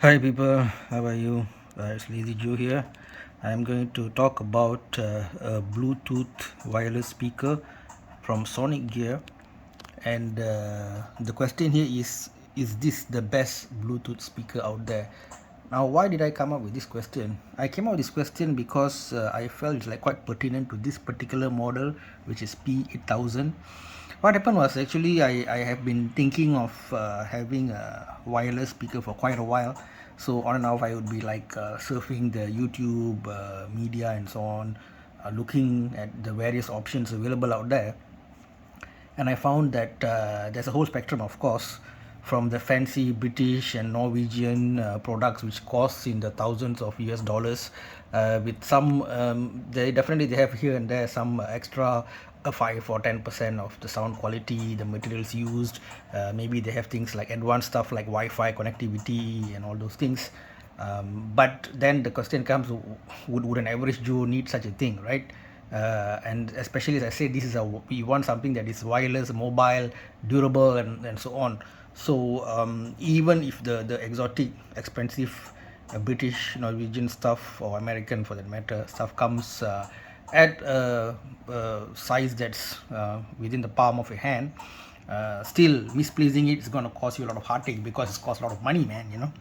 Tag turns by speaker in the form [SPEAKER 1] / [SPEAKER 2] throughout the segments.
[SPEAKER 1] Hi people, how are you? It's Lazy Joe here. I'm going to talk about a Bluetooth wireless speaker from SonicGear, and the question here is this the best Bluetooth speaker out there? Now, why did I come up with this question? I came up with this question because I felt it's like quite pertinent to this particular model, which is P8000. What happened was actually I have been thinking of having a wireless speaker for quite a while. So on and off I would be like surfing the YouTube media and so on, looking at the various options available out there, and I found that there's a whole spectrum, of course, from the fancy British and Norwegian products which cost in the thousands of US dollars, with some they have here and there some extra 5 or 10% of the sound quality, the materials used. Maybe they have things like advanced stuff like Wi-Fi connectivity and all those things. But then the question comes, would an average Joe need such a thing, right? And especially, as I said, this is we want something that is wireless, mobile, durable, and so on. So even if the exotic, expensive British, Norwegian stuff, or American for that matter, stuff comes at a size that's within the palm of your hand, still mispleasing it is going to cause you a lot of heartache because it's cost a lot of money, man.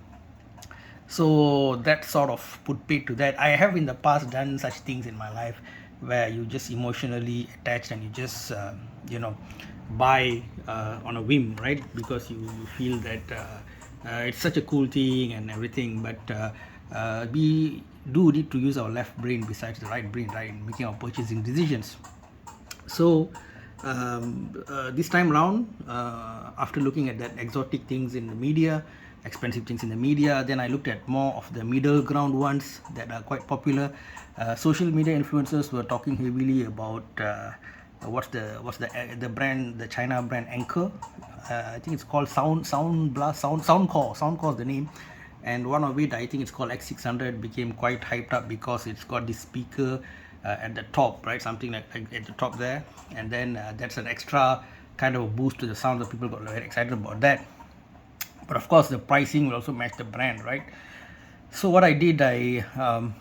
[SPEAKER 1] So that sort of put paid to that. I have in the past done such things in my life where you just emotionally attached and you just buy on a whim, right? Because you feel that it's such a cool thing and everything. But we do need to use our left brain besides the right brain, right, in making our purchasing decisions. So this time round, after looking at that exotic things in the media, expensive things in the media, then I looked at more of the middle ground ones that are quite popular. Social media influencers were talking heavily about what's the brand, the China brand Anchor. I think it's called Sound Blast, Soundcore is the name. And one of it, I think it's called X600, became quite hyped up because it's got this speaker at the top, right? Something like at the top there, and then that's an extra kind of a boost to the sound. That people got very excited about that. But of course, the pricing will also match the brand, right? So what I did, I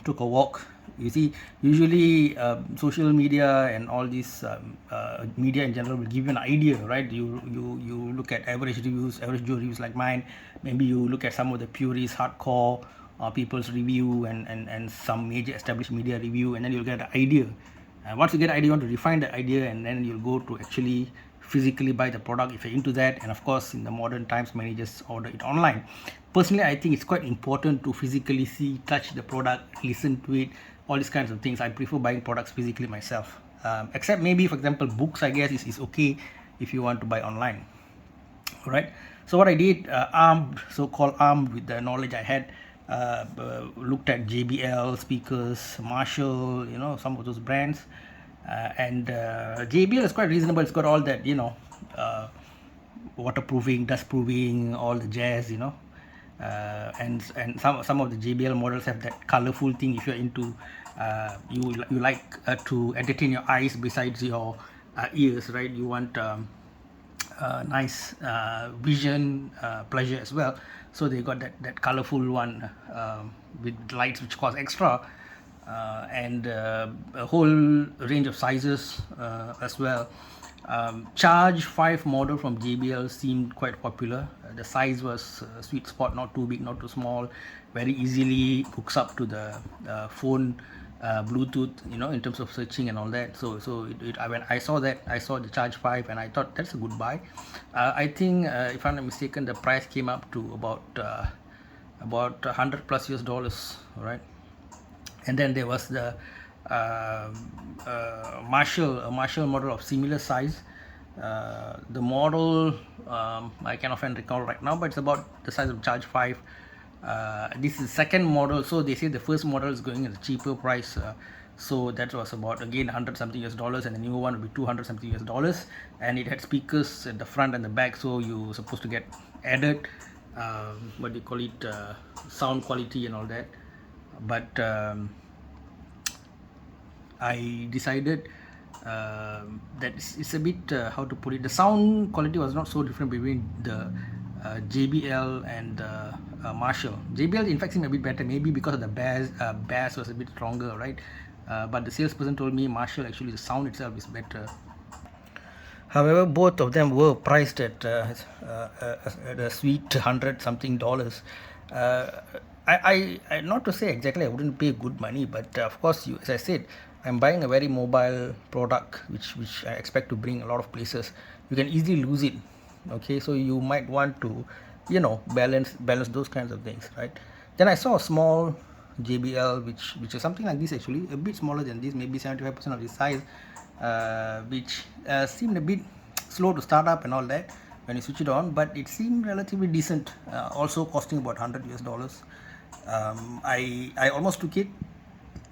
[SPEAKER 1] took a walk. You see, usually social media and all these media in general will give you an idea, right? You look at average reviews, average Joe reviews like mine. Maybe you look at some of the purists, hardcore people's review, and some major established media review, and then you'll get an idea. Once you get an idea, you want to refine that idea, and then you'll go to actually physically buy the product if you're into that. And of course, in the modern times, many just order it online. Personally, I think it's quite important to physically see, touch the product, listen to it, all these kinds of things. I prefer buying products physically myself, except maybe, for example, books, I guess is okay if you want to buy online. All right. So what I did, so-called armed with the knowledge I had, looked at JBL speakers, Marshall, some of those brands, and JBL is quite reasonable. It's got all that, waterproofing, dust proofing, all the jazz, and some of the JBL models have that colorful thing. If you're into, you like to entertain your eyes besides your ears, right? You want nice vision pleasure as well. So they got that colorful one with lights which cost extra, and a whole range of sizes as well. Charge 5 model from JBL seemed quite popular. The size was sweet spot, not too big, not too small, very easily hooks up to the phone Bluetooth, in terms of searching and all that. When I saw that, I saw the Charge 5, and I thought that's a good buy. I think, if I'm not mistaken, the price came up to about 100 plus US dollars, right? And then there was the a Marshall model of similar size. The model, I cannot recall right now, but it's about the size of Charge 5. This is second model, so they say the first model is going at a cheaper price. So that was about, again, 100 something US dollars, and the new one will be 200 something US dollars. And it had speakers at the front and the back, so you're supposed to get added, what do you call it, sound quality and all that. But I decided that it's a bit, how to put it, the sound quality was not so different between the JBL and Marshall. JBL in fact seemed a bit better, maybe because of the bass was a bit stronger, right? But the salesperson told me Marshall, actually the sound itself is better. However, both of them were priced at a sweet $100 something dollars. Uh, not to say exactly I wouldn't pay good money, but of course, as I said, I'm buying a very mobile product, which I expect to bring a lot of places. You can easily lose it. Okay, so you might want to, balance those kinds of things, right? Then I saw a small JBL, which is something like this, actually a bit smaller than this, maybe 75% of the size, which seemed a bit slow to start up and all that when you switch it on, but it seemed relatively decent, also costing about $100 US. I almost took it,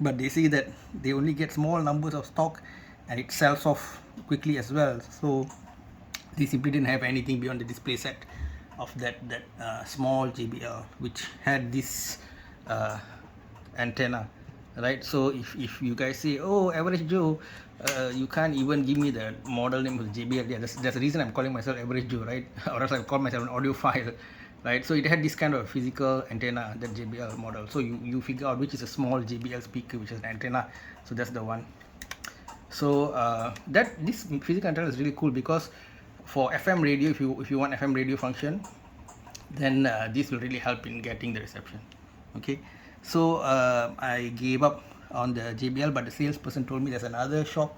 [SPEAKER 1] but they say that they only get small numbers of stock and it sells off quickly as well, so they simply didn't have anything beyond the display set of that small JBL, which had this antenna, right? So if you guys say, oh, average Joe, you can't even give me the model name of JBL. Yeah, that's the reason I'm calling myself average Joe, right? Or else I call myself an audiophile, right? So it had this kind of physical antenna, that JBL model. So you figure out which is a small JBL speaker, which is an antenna. So that's the one. So this physical antenna is really cool, because for FM radio, if you want FM radio function, then this will really help in getting the reception. Okay, so I gave up on the JBL, but the salesperson told me there's another shop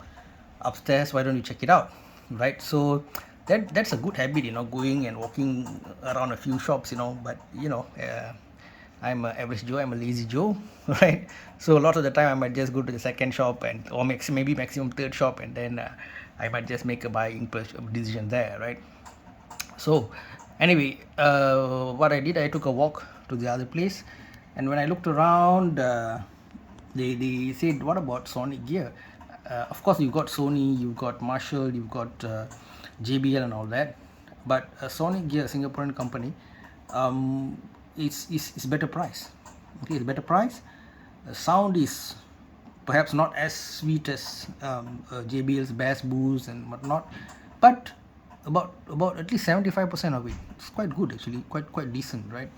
[SPEAKER 1] upstairs, why don't you check it out, right? So that's a good habit, going and walking around a few shops, but I'm an average Joe, I'm a lazy Joe, right? So a lot of the time I might just go to the second shop, or maybe maximum third shop, and then I might just make a buying decision there, right? So anyway, what I did, I took a walk to the other place, and when I looked around, they said, what about SonicGear? Of course, you've got Sony, you've got Marshall, you've got JBL and all that, but SonicGear, a Singaporean company, it's better price. Okay, it's better price. The sound is perhaps not as sweet as JBL's bass boost and whatnot, but about at least 75% of it. It's quite good, actually, quite decent, right?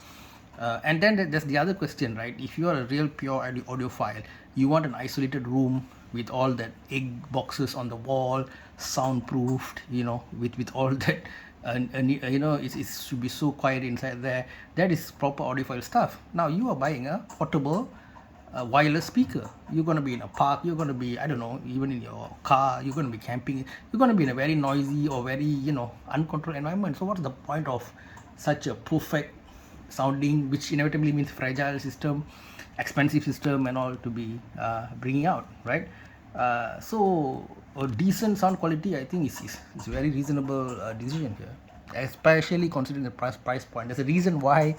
[SPEAKER 1] And then there's the other question, right? If you are a real pure audiophile, you want an isolated room with all that egg boxes on the wall, soundproofed, with all that, it should be so quiet inside there. That is proper audiophile stuff. Now you are buying a portable wireless speaker. You're going to be in a park, you're going to be, I don't know, even in your car, you're going to be camping, you're going to be in a very noisy or very uncontrolled environment. So what's the point of such a perfect sounding, which inevitably means fragile system, expensive system and all, to be bringing out, right? So a decent sound quality, I think, is very reasonable decision here, especially considering the price point. There's a reason why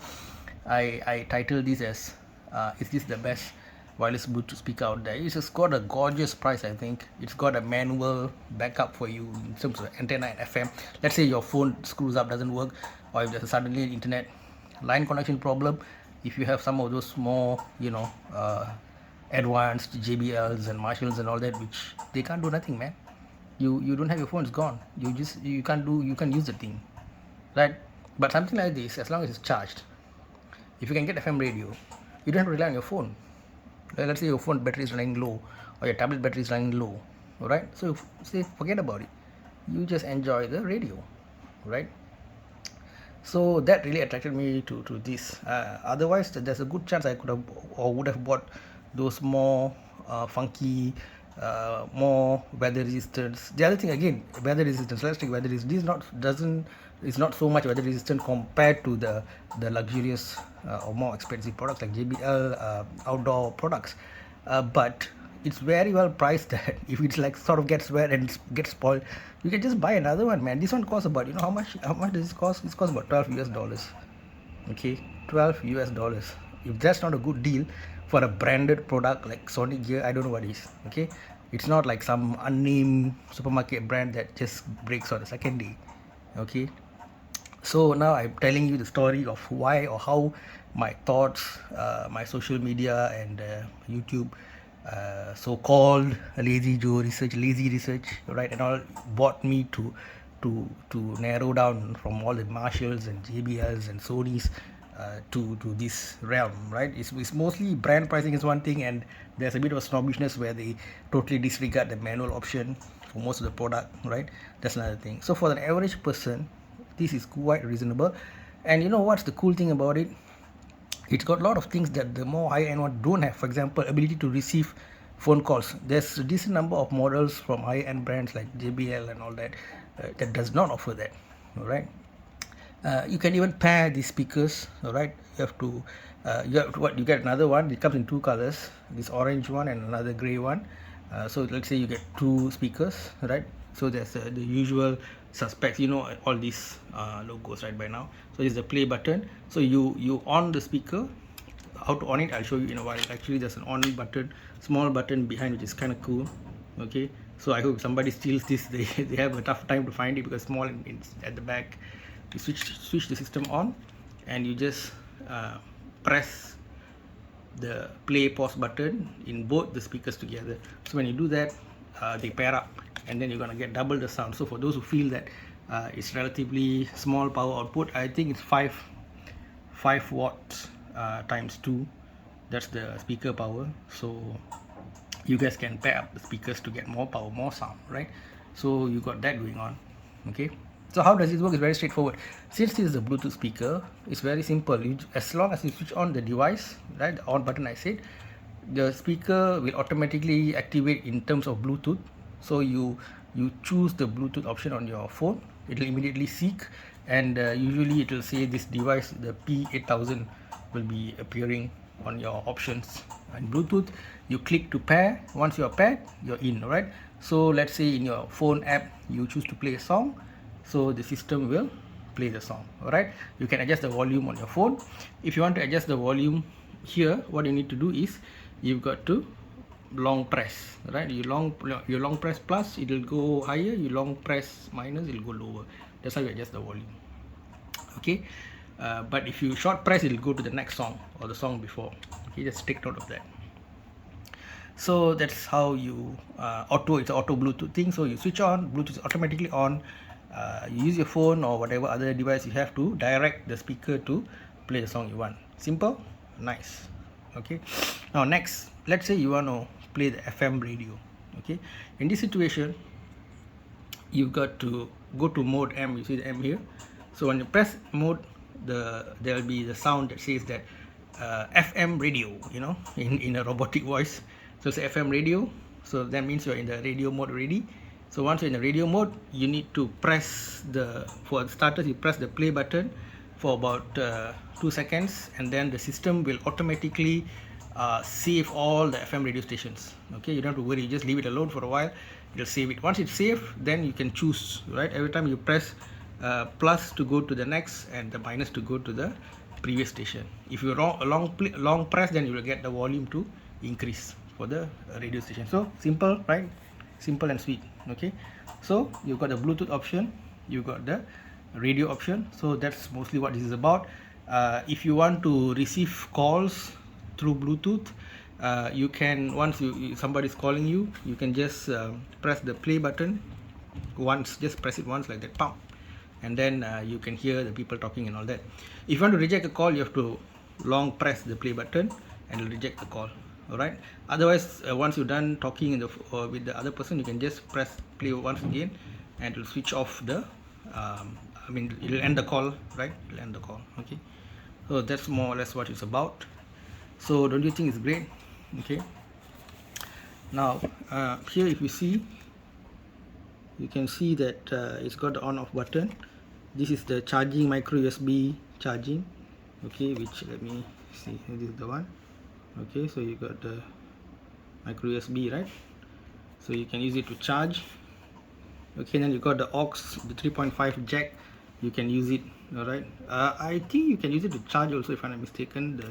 [SPEAKER 1] I titled this as is this the best wireless Bluetooth speaker out there. It's just got a gorgeous price. I think it's got a manual backup for you in terms of antenna and FM. Let's say your phone screws up, doesn't work, or if there's suddenly an internet line connection problem, if you have some of those more advanced JBLs and Marshalls and all that, which they can't do nothing, man. You don't have your phone, it's gone. You can't use the thing, right? But something like this, as long as it's charged, if you can get FM radio, you don't have to rely on your phone. Let's say your phone battery is running low, or your tablet battery is running low, right? So say forget about it, you just enjoy the radio, right? So that really attracted me to this. Otherwise, there's a good chance I could have or would have bought those more funky, more weather resistance. The other thing, again, weather resistance. Let's take weather resistance. It's not so much weather resistant compared to the luxurious or more expensive products like JBL outdoor products, but it's very well priced that if it's like sort of gets wet and gets spoiled, you can just buy another one, man. This one costs about, how much does this cost? This costs about $12 US. Okay, $12 US. If that's not a good deal for a branded product like SonicGear, I don't know what is. Okay, it's not like some unnamed supermarket brand that just breaks on the second day. Okay, so now I'm telling you the story of why or how my thoughts, my social media and YouTube so-called lazy research, right, and all, brought me to narrow down from all the Marshalls and JBLs and Sonys to this realm, right? It's mostly brand pricing is one thing, and there's a bit of a snobbishness where they totally disregard the manual option for most of the product, right? That's another thing. So for an average person, this is quite reasonable. And you know what's the cool thing about it? It's got a lot of things that the more high-end one don't have. For example, ability to receive phone calls. There's a decent number of models from high-end brands like JBL and all that that does not offer that. All right. You can even pair the speakers. All right. You get another one. It comes in two colors. This orange one and another gray one. So let's say you get two speakers, right? So there's the usual suspects, you know, all these logos right by now. So it's the play button. So you on the speaker. How to on it, I'll show you in a while. Actually, there's an on button, small button behind, which is kind of cool. Okay, so I hope somebody steals this. They have a tough time to find it because small and at the back. You switch the system on, and you just press the play pause button in both the speakers together. So when you do that, they pair up, and then you're gonna get double the sound. So for those who feel that it's relatively small power output, I think it's 5 watts times 2. That's the speaker power. So you guys can pair up the speakers to get more power, more sound, right? So you got that going on. Okay, so how does this work? It's very straightforward. Since this is a Bluetooth speaker, it's very simple. As long as you switch on the device, right, the on button I said, the speaker will automatically activate in terms of Bluetooth. So you choose the Bluetooth option on your phone, it will immediately seek, and usually it will say this device, the P8000, will be appearing on your options. And Bluetooth, you click to pair. Once you're paired, you're in, right? So let's say in your phone app you choose to play a song, so the system will play the song. All right, you can adjust the volume on your phone. If you want to adjust the volume here, what you need to do is you've got to long press, right? You long press plus, it will go higher. You long press minus, it will go lower. That's how you adjust the volume. Okay, but if you short press, it will go to the next song or the song before. Okay, just take note of that. So that's how you it's an auto Bluetooth thing. So you switch on, Bluetooth is automatically on. You use your phone or whatever other device you have to direct the speaker to play the song you want. Simple, nice. Okay, now next, let's say you want to play the FM radio. Okay, in this situation, you've got to go to mode M. You see the M here. So when you press mode, there will be the sound that says that FM radio, you know, in a robotic voice. So it's FM radio. So that means you're in the radio mode already. So once you're in the radio mode, you need to press for starters, you press the play button for about 2 seconds, and then the system will automatically save all the FM radio stations. Okay, you don't have to worry, you just leave it alone for a while, it'll save it. Once it's saved, then you can choose, right? Every time you press plus to go to the next and the minus to go to the previous station. If you long press, then you will get the volume to increase for the radio station. So simple, right? Simple and sweet. Okay, so you've got the Bluetooth option, you've got the radio option. So that's mostly what this is about. If you want to receive calls through Bluetooth, you can, once somebody's calling you, you can just press the play button once, just press it once like that, pump, and then you can hear the people talking and all that. If you want to reject a call, you have to long press the play button and it'll reject the call. All right, otherwise once you're done talking with the other person, you can just press play once again and it'll switch off the it'll end the call, right? It'll end the call. Okay, so that's more or less what it's about. So don't you think it's great? Okay, now here if you see, you can see that it's got the on off button. This is the charging, micro USB charging. Okay, which, let me see, this is the one. Okay, so you got the micro USB, right? So you can use it to charge. Okay, then you got the aux, the 3.5 jack, you can use it. All right, I think you can use it to charge also, if I'm not mistaken, the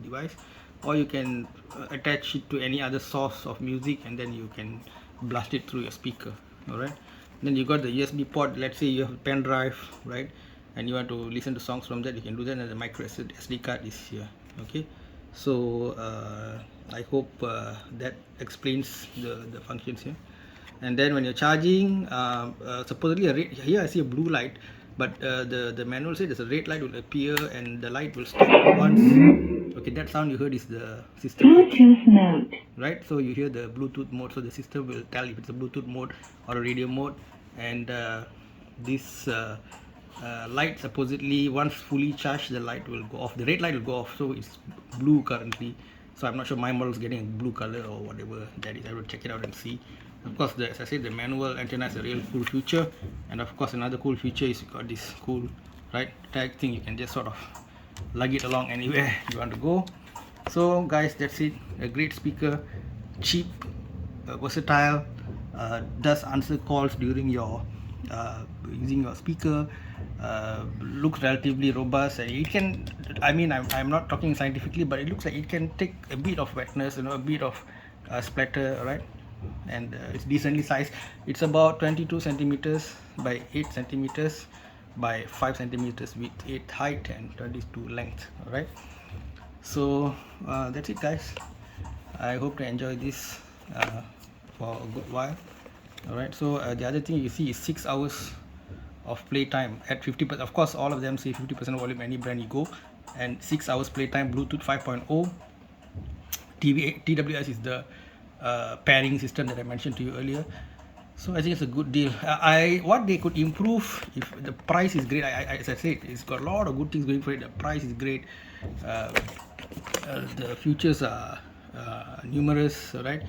[SPEAKER 1] device, or you can attach it to any other source of music and then you can blast it through your speaker. All right, then you got the USB port. Let's say you have a pen drive, right, and you want to listen to songs from that, you can do that, and the micro SD card is here. Okay, so I hope that explains the functions here. And then when you're charging, supposedly here I see a blue light. but the manual says there's a red light will appear and the light will stop once. Okay, that sound you heard is the system
[SPEAKER 2] Bluetooth mode.
[SPEAKER 1] right? So you hear the Bluetooth mode, so the system will tell if it's a Bluetooth mode or a radio mode. And this light, supposedly once fully charged, the light will go off, the red light will go off, so it's blue currently. So I'm not sure my model is getting a blue color or whatever that is. I will check it out and see. Of course, as I said, the manual antenna is a real cool feature. And of course, another cool feature is you got this cool right tag thing. You can just sort of lug it along anywhere you want to go. So guys, that's it. A great speaker, cheap, versatile, does answer calls during your using your speaker, looks relatively robust, and it can, I mean, I'm not talking scientifically, but it looks like it can take a bit of wetness, a bit of splatter, right? And it's decently sized. It's about 22 centimeters by 8 centimeters by 5 centimeters with 8 height and 22 length. All right, so that's it guys. I hope to enjoy this for a good while. All right, so the other thing you see is 6 hours of playtime at 50%. Of course, all of them say 50% volume, any brand you go, and 6 hours playtime. Bluetooth 5.0. TWS is the pairing system that I mentioned to you earlier. So I think it's a good deal. What they could improve, if the price is great. As I said, it's got a lot of good things going for it. The price is great. The features are numerous, right?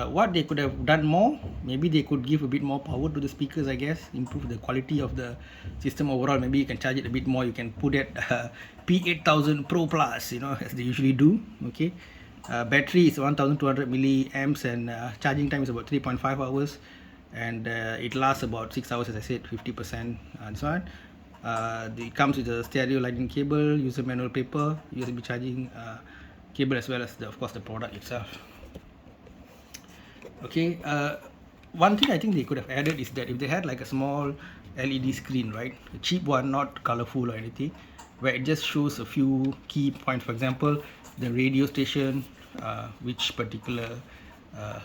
[SPEAKER 1] What they could have done more, maybe they could give a bit more power to the speakers, I guess, improve the quality of the system overall. Maybe you can charge it a bit more. You can put it P8000 Pro Plus, as they usually do. Okay, battery is 1200 milliamps, and charging time is about 3.5 hours, and it lasts about 6 hours, as I said, 50% and so on. It comes with a stereo lightning cable, user manual paper, USB charging cable, as well as of course the product itself. Okay, one thing I think they could have added is that if they had like a small LED screen, right, a cheap one, not colorful or anything, where it just shows a few key points. For example, the radio station, which particular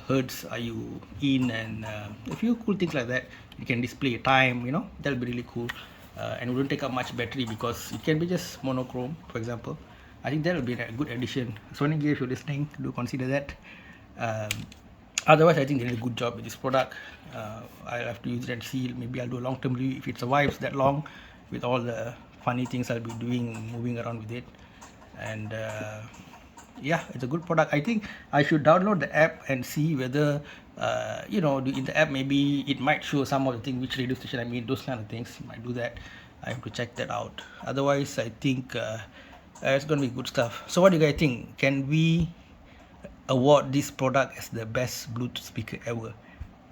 [SPEAKER 1] hertz are you in, and a few cool things like that. You can display time, that'll be really cool. And it wouldn't take up much battery because it can be just monochrome, for example. I think that will be a good addition. SonicGear, if you're listening, do consider that. Otherwise, I think they did a good job with this product. I'll have to use it and see. Maybe I'll do a long-term review if it survives that long, with all the funny things I'll be doing, moving around with it. And yeah, it's a good product. I think I should download the app and see whether in the app maybe it might show some of the things, which radio station I mean, those kind of things. It might do that. I have to check that out. Otherwise, I think it's gonna be good stuff. So what do you guys think? Can we award this product as the best Bluetooth speaker ever?